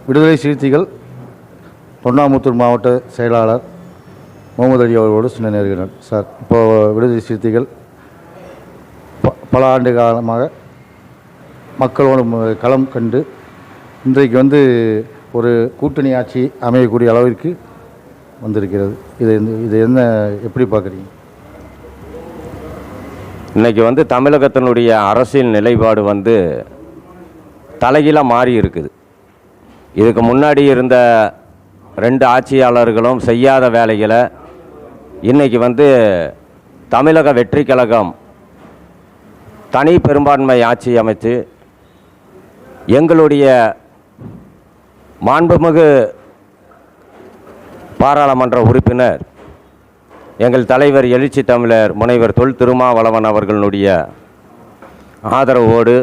விடுதலை சிறுத்தைகள் தொண்டாமுத்தூர் மாவட்ட செயலாளர் முகமது அலி அவர்களோடு சின்ன நேர்கிறார். சார், இப்போது விடுதலை சிறுத்தைகள் பல ஆண்டு காலமாக மக்களோட களம் கண்டு இன்றைக்கு ஒரு கூட்டணி ஆட்சி அமையக்கூடிய அளவிற்கு வந்திருக்கிறது. இது என்ன எப்படி பார்க்குறீங்க? இன்றைக்கி தமிழகத்தினுடைய அரசியல் நிலைப்பாடு தலைகீழாக மாறி இருக்குது. இதுக்கு முன்னாடி இருந்த 2 ஆட்சியாளர்களும் செய்யாத வேலைகளை இன்றைக்கி தமிழக வெற்றி கழகம் தனி பெரும்பான்மை ஆட்சி அமைத்து எங்களுடைய மாண்புமிகு பாராளுமன்ற உறுப்பினர் எங்கள் தலைவர் எழுச்சி தமிழர் முனைவர் தொல் திருமாவளவன் அவர்களுடைய ஆதரவோடு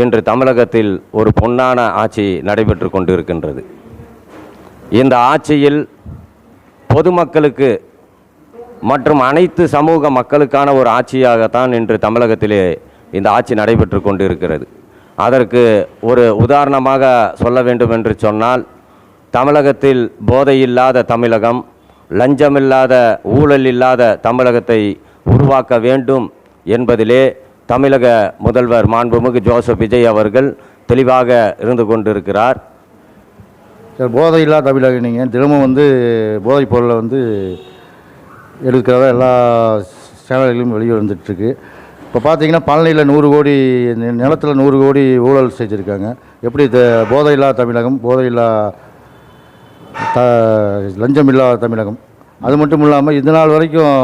இன்று தமிழகத்தில் ஒரு பொன்னான ஆட்சி நடைபெற்று கொண்டிருக்கின்றது. இந்த ஆட்சியில் பொதுமக்களுக்கு மற்றும் அனைத்து சமூக மக்களுக்கான ஒரு ஆட்சியாகத்தான் இன்று தமிழகத்திலே இந்த ஆட்சி நடைபெற்று கொண்டிருக்கிறது. அதற்கு ஒரு உதாரணமாக சொல்ல வேண்டும் என்று சொன்னால், தமிழகத்தில் போதையில்லாத தமிழகம், லஞ்சமில்லாத ஊழல் இல்லாத தமிழகத்தை உருவாக்க வேண்டும் என்பதிலே தமிழக முதல்வர் மாண்புமிகு ஜோசப் விஜய் அவர்கள் தெளிவாக இருந்து கொண்டிருக்கிறார். போதையில்லா தமிழகம், நீங்கள் தினமும் போதைப் பொருளை எடுக்கிறதா எல்லா சேனல்களும் வெளியே வந்துட்டுருக்கு. இப்போ பார்த்தீங்கன்னா பழனியில் 100 கோடி நிலத்தில் 100 கோடி ஊழல் செஞ்சுருக்காங்க. எப்படி போதையில்லா தமிழகம், போதையில்லா லஞ்சம் இல்லாத தமிழகம். அது மட்டும் இல்லாமல் இது நாள் வரைக்கும்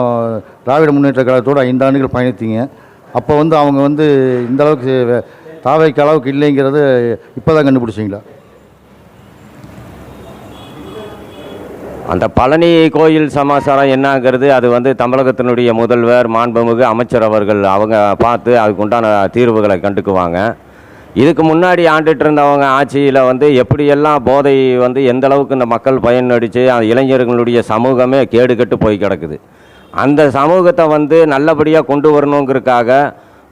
திராவிட முன்னேற்ற கழகத்தோடு 5 ஆண்டுகள் பயணித்தீங்க. அப்போ அவங்க இந்த அளவுக்கு தாவைக்கு அளவுக்கு இல்லைங்கிறது இப்போ தான் கண்டுபிடிச்சிங்களா? அந்த பழனி கோயில் சமாச்சாரம் என்னங்கிறது அது தமிழகத்தினுடைய முதல்வர் மாண்புமிகு அமைச்சர் அவர்கள் அவங்க பார்த்து அதுக்குண்டான தீர்வுகளை கண்டுக்குவாங்க. இதுக்கு முன்னாடி ஆண்டுட்டு இருந்தவங்க ஆட்சியில் எப்படியெல்லாம் போதை எந்த அளவுக்கு இந்த மக்கள் பயனடித்து இளைஞர்களுடைய சமூகமே கேடுகட்டு போய் கிடக்குது. அந்த சமூகத்தை நல்லபடியாக கொண்டு வரணுங்கிறதுக்காக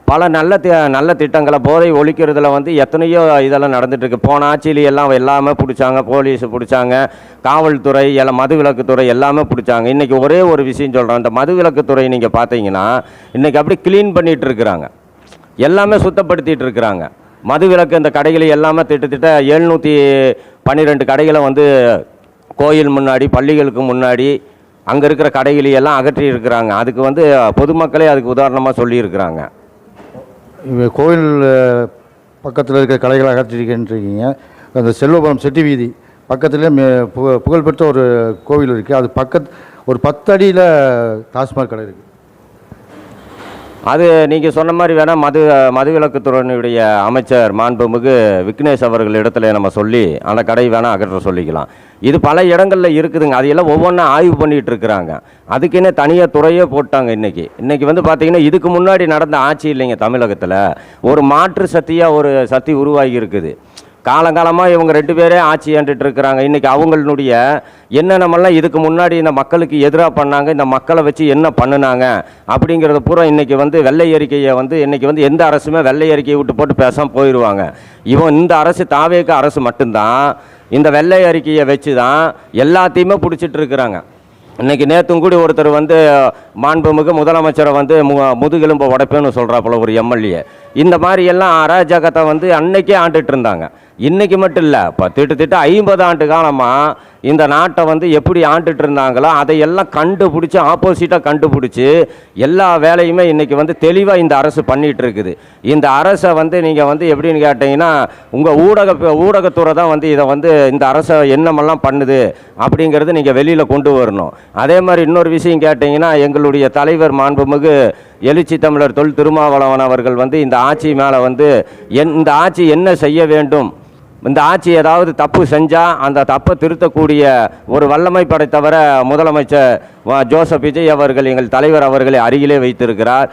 பல நல்ல திட்டங்களை போதை ஒழிக்கிறதுல எத்தனையோ இதெல்லாம் நடந்துகிட்ருக்கு. போன ஆட்சியிலையெல்லாம் எல்லாமே பிடிச்சாங்க, போலீஸ் பிடிச்சாங்க, காவல்துறை எல்லாம் மதுவிலக்குத்துறை எல்லாமே பிடிச்சாங்க. இன்றைக்கி ஒரே ஒரு விஷயம் சொல்கிறேன், இந்த மதுவிலக்குத்துறை நீங்கள் பார்த்தீங்கன்னா இன்றைக்கி அப்படி க்ளீன் பண்ணிகிட்டு இருக்கிறாங்க, எல்லாமே சுத்தப்படுத்திகிட்டு இருக்கிறாங்க. மதுவிலக்கு இந்த கடைகளை எல்லாமே திட்டத்திட்ட 712 கடைகளை கோயில் முன்னாடி பள்ளிகளுக்கு முன்னாடி அங்கே இருக்கிற கடைகளையெல்லாம் அகற்றி இருக்கிறாங்க. அதுக்கு பொதுமக்களே அதுக்கு உதாரணமாக சொல்லியிருக்கிறாங்க. கோயில் பக்கத்தில் இருக்கிற கடைகளை அகற்றிருக்கின்றீங்க. அந்த செல்வபுரம் செட்டி வீதி பக்கத்துலேயே புகழ்பெற்ற ஒரு கோவில் இருக்குது. அது ஒரு 10 அடியில் டாஸ்மாக் கடை இருக்குது. அது நீங்கள் சொன்ன மாதிரி வேணால் மதுவிலக்குத்துறையினுடைய அமைச்சர் மாண்புமிகு விக்னேஷ் அவர்கள் இடத்துல நம்ம சொல்லி அந்த கடை வேணால் அகற்ற சொல்லிக்கலாம். இது பல இடங்களில் இருக்குதுங்க. அதையெல்லாம் ஒவ்வொன்றா ஆய்வு பண்ணிகிட்டு இருக்கிறாங்க. அதுக்குன்னே தனியாக துறையே போட்டாங்க. இன்றைக்கி பார்த்தீங்கன்னா இதுக்கு முன்னாடி நடந்த ஆட்சி இல்லைங்க, தமிழகத்தில் ஒரு மாற்று சக்தியாக ஒரு சக்தி உருவாகி இருக்குது. காலங்காலமாக இவங்க 2 பேரே ஆட்சி ஏண்டுட்டு இருக்கிறாங்க. இன்றைக்கி அவங்களுடைய என்னென்னமெல்லாம் இதுக்கு முன்னாடி இந்த மக்களுக்கு எதிராக பண்ணாங்க, இந்த மக்களை வச்சு என்ன பண்ணினாங்க அப்படிங்கிறத பூரா இன்றைக்கி வெள்ளை அறிக்கையை இன்றைக்கி எந்த அரசுமே வெள்ளை அறிக்கையை விட்டு போட்டு பேசாமல் போயிடுவாங்க. இந்த அரசு தாவேக அரசு மட்டும்தான் இந்த வெள்ளை அறிக்கையை வச்சு தான் எல்லாத்தையுமே பிடிச்சிட்டு இருக்கிறாங்க. இன்றைக்கி நேற்றும் கூடி ஒருத்தர் மாண்புமிகு முதலமைச்சரை முதுகெலும்பை உடைப்பேன்னு சொல்கிறாப்புல ஒரு எம்எல்ஏ. இந்த மாதிரி எல்லாம் அராஜகத்தை அன்னைக்கே ஆண்டுட்டு இருந்தாங்க. இன்றைக்கி மட்டும் இல்லை, இப்போ திட்டத்திட்ட 50 ஆண்டு காலமாக இந்த நாட்டை எப்படி ஆண்டுட்டு இருந்தாங்களோ அதையெல்லாம் கண்டுபிடிச்சி ஆப்போசிட்டாக கண்டுபிடிச்சி எல்லா வேலையுமே இன்றைக்கி தெளிவாக இந்த அரசு பண்ணிகிட்டு இருக்குது. இந்த அரசை நீங்கள் எப்படின்னு கேட்டிங்கன்னா உங்கள் ஊடகத்துறை தான் இதை இந்த அரசை என்னமெல்லாம் பண்ணுது அப்படிங்கிறது நீங்கள் வெளியில் கொண்டு வரணும். அதே மாதிரி இன்னொரு விஷயம் கேட்டிங்கன்னா, எங்களுடைய தலைவர் மாண்புமிகு எழுச்சி தமிழர் தொல் திருமாவளவன் அவர்கள் இந்த ஆட்சி மேலே இந்த ஆட்சி என்ன செய்ய வேண்டும், இந்த ஆட்சி ஏதாவது தப்பு செஞ்சால் அந்த தப்பை திருத்தக்கூடிய ஒரு வல்லமை படைத்தவரை முதலமைச்சர் ஜோசப் விஜய் அவர்கள் எங்கள் தலைவர் அவர்களை அருகிலே வைத்திருக்கிறார்.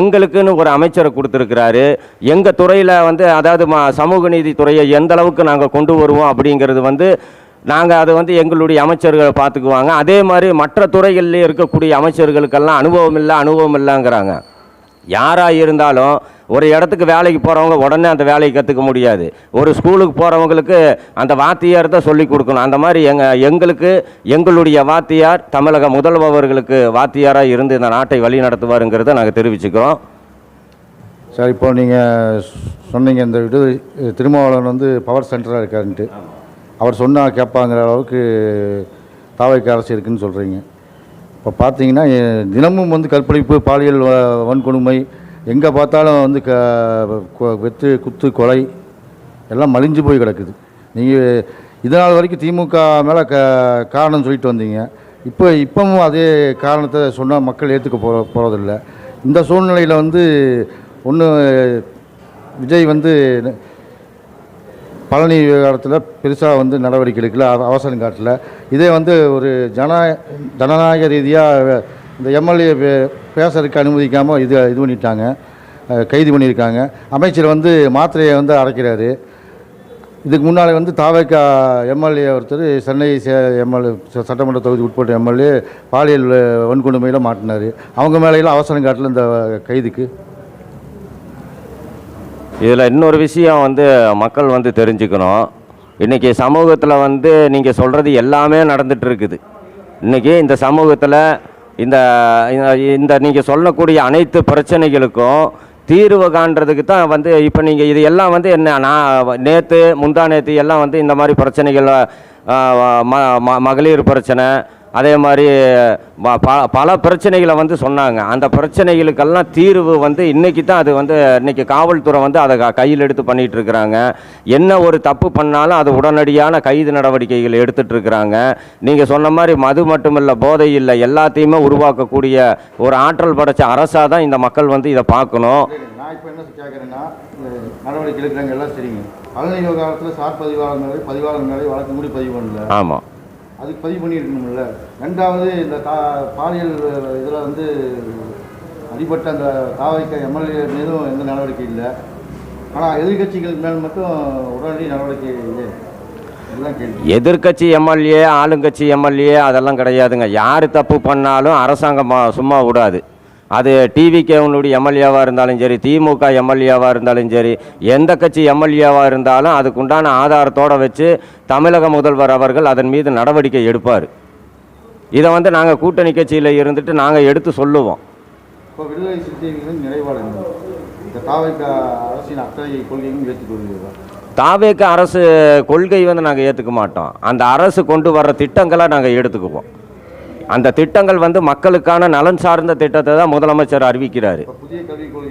எங்களுக்குன்னு ஒரு அமைச்சரை கொடுத்துருக்கிறாரு. எங்கள் துறையில் அதாவது சமூக நீதி துறையை எந்த அளவுக்கு நாங்கள் கொண்டு வருவோம் அப்படிங்கிறது நாங்கள் அதை எங்களுடைய அமைச்சர்கள் பார்த்துக்குவாங்க. அதே மாதிரி மற்ற துறைகளில் இருக்கக்கூடிய அமைச்சர்களுக்கெல்லாம் அனுபவம் இல்லைங்கிறாங்க. யாராக இருந்தாலும் ஒரு இடத்துக்கு வேலைக்கு போகிறவங்க உடனே அந்த வேலையை கற்றுக்க முடியாது. ஒரு ஸ்கூலுக்கு போகிறவங்களுக்கு அந்த வாத்தியார் தான் சொல்லி கொடுக்கணும். அந்த மாதிரி எங்களுக்கு எங்களுடைய வாத்தியார் தமிழக முதல்வர்களுக்கு வாத்தியாராக இருந்து இந்த நாட்டை வழி நடத்துவாருங்கிறத நாங்கள் தெரிவிச்சுக்கிறோம். சார், இப்போ நீங்கள் சொன்னீங்க இந்த திருமாவளவன் வந்து பவர் சென்டராக இருக்காருன்ட்டு. அவர் சொன்னால் கேட்பாங்கிற அளவுக்கு தாவைக்கு அரசு இருக்குதுன்னு சொல்கிறீங்க. இப்போ பார்த்தீங்கன்னா தினமும் வந்து கற்பழிப்பு, பாலியல் வன்கொடுமை, எங்கே பார்த்தாலும் வந்து வெத்து குத்து கொலை எல்லாம் மலிஞ்சு போய் கிடக்குது. நீங்கள் இதனால் வரைக்கும் திமுக மேலே காரணம் சொல்லிட்டு வந்தீங்க. இப்போவும் அதே காரணத்தை சொன்னால் மக்கள் ஏற்றுக்க போகிறதில்ல. இந்த சூழ்நிலையில் வந்து ஒன்று விஜய் வந்து பழனி விவகாரத்தில் பெருசாக வந்து நடவடிக்கை எடுக்கல, அவசரம் காட்டல. இதே வந்து ஒரு ஜனநாயக ரீதியாக இந்த எம்எல்ஏ பேசுறதுக்கு அனுமதிக்காமல் இது பண்ணிட்டாங்க, கைது பண்ணியிருக்காங்க. அமைச்சர் வந்து மாத்திரையை வந்து அரைக்கிறாரு. இதுக்கு முன்னால் வந்து தாவேக எம்எல்ஏ ஒருத்தர் சென்னை எம்எல்ஏ சட்டமன்ற தொகுதி உட்பட்ட எம்எல்ஏ பாலியல் வன்கொடுமையில் மாட்டினார். அவங்க மேலையெல்லாம் அவசரம் காட்டல இந்த கைதுக்கு. இதில் இன்னொரு விஷயம் வந்து மக்கள் வந்து தெரிஞ்சுக்கணும். இன்றைக்கி சமூகத்தில் வந்து நீங்கள் சொல்கிறது எல்லாமே நடந்துகிட்டு இருக்குது. இன்றைக்கி இந்த சமூகத்தில் இந்த இந்த நீங்கள் சொல்லக்கூடிய அனைத்து பிரச்சனைகளுக்கும் தீர்வு காண்றதுக்கு தான் வந்து இப்போ நீங்கள் இது எல்லாம் வந்து என்ன, நான் நேற்று முந்தா நேற்று எல்லாம் வந்து இந்த மாதிரி பிரச்சனைகள் மகளிர் பிரச்சனை, அதே மாதிரி பல பிரச்சனைகளை வந்து சொன்னாங்க. அந்த பிரச்சனைகளுக்கெல்லாம் தீர்வு வந்து இன்றைக்கி தான் அது வந்து இன்றைக்கி காவல்துறை வந்து அதை கையில் எடுத்து பண்ணிகிட்டு இருக்கிறாங்க. என்ன ஒரு தப்பு பண்ணாலும் அது உடனடியான கைது நடவடிக்கைகள் எடுத்துகிட்டு இருக்கிறாங்க. நீங்கள் சொன்ன மாதிரி மது மட்டும் இல்லை, போதை இல்லை, எல்லாத்தையுமே உருவாக்கக்கூடிய ஒரு ஆற்றல் படைச்ச அரசாக தான் இந்த மக்கள் வந்து இதை பார்க்கணும். நான் இப்போ என்ன கேட்குறேன்னா, நடவடிக்கை எடுக்கிறாங்க எல்லாம் சரிங்க. பழனி விவகாரத்தில் சார் பதிவாளர் மேலே வழக்கு மூடி பதிவு பண்ணல. ஆமாம், அதுக்கு பதிவு பண்ணியிருக்கணும்ல. ரெண்டாவது இந்த பாலியல் இதில் வந்து அடிபட்ட அந்த தாவைக்க எம்எல்ஏ மீதும் எந்த நடவடிக்கை இல்லை. ஆனால் எதிர்கட்சிகள் மேல் மட்டும் உடனடி நடவடிக்கை இல்லை. இதுதான் கேள்வி. எதிர்கட்சி எம்எல்ஏ, ஆளுங்கட்சி எம்எல்ஏ அதெல்லாம் கிடையாதுங்க. யார் தப்பு பண்ணாலும் அரசாங்கம் சும்மா விடாது. அது டிவிகேவனுடைய எம்எல்ஏவாக இருந்தாலும் சரி, திமுக எம்எல்ஏவாக இருந்தாலும் சரி, எந்த கட்சி எம்எல்ஏவாக இருந்தாலும் அதுக்குண்டான ஆதாரத்தோடு வச்சு தமிழக முதல்வர் அவர்கள் அதன் மீது நடவடிக்கை எடுப்பார். இதை வந்து நாங்கள் கூட்டணி கட்சியில் இருந்துட்டு நாங்கள் எடுத்து சொல்லுவோம். இப்போ விடுதலை சிறுத்தைகளின் நிறைவாளர் இந்த தாவேக அரசின் அத்தனை கொள்கையும் ஏற்றுக்கொள்கிறீர்களா? தாவேக அரசு கொள்கை வந்து நாங்கள் ஏற்றுக்க மாட்டோம். அந்த அரசு கொண்டு வர்ற திட்டங்களை நாங்கள் எடுத்துக்குவோம். அந்த திட்டங்கள் வந்து மக்களுக்கான நலன் சார்ந்த திட்டத்தை தான் முதலமைச்சர் அறிவிக்கிறார். புதிய கல்விக் கொள்கை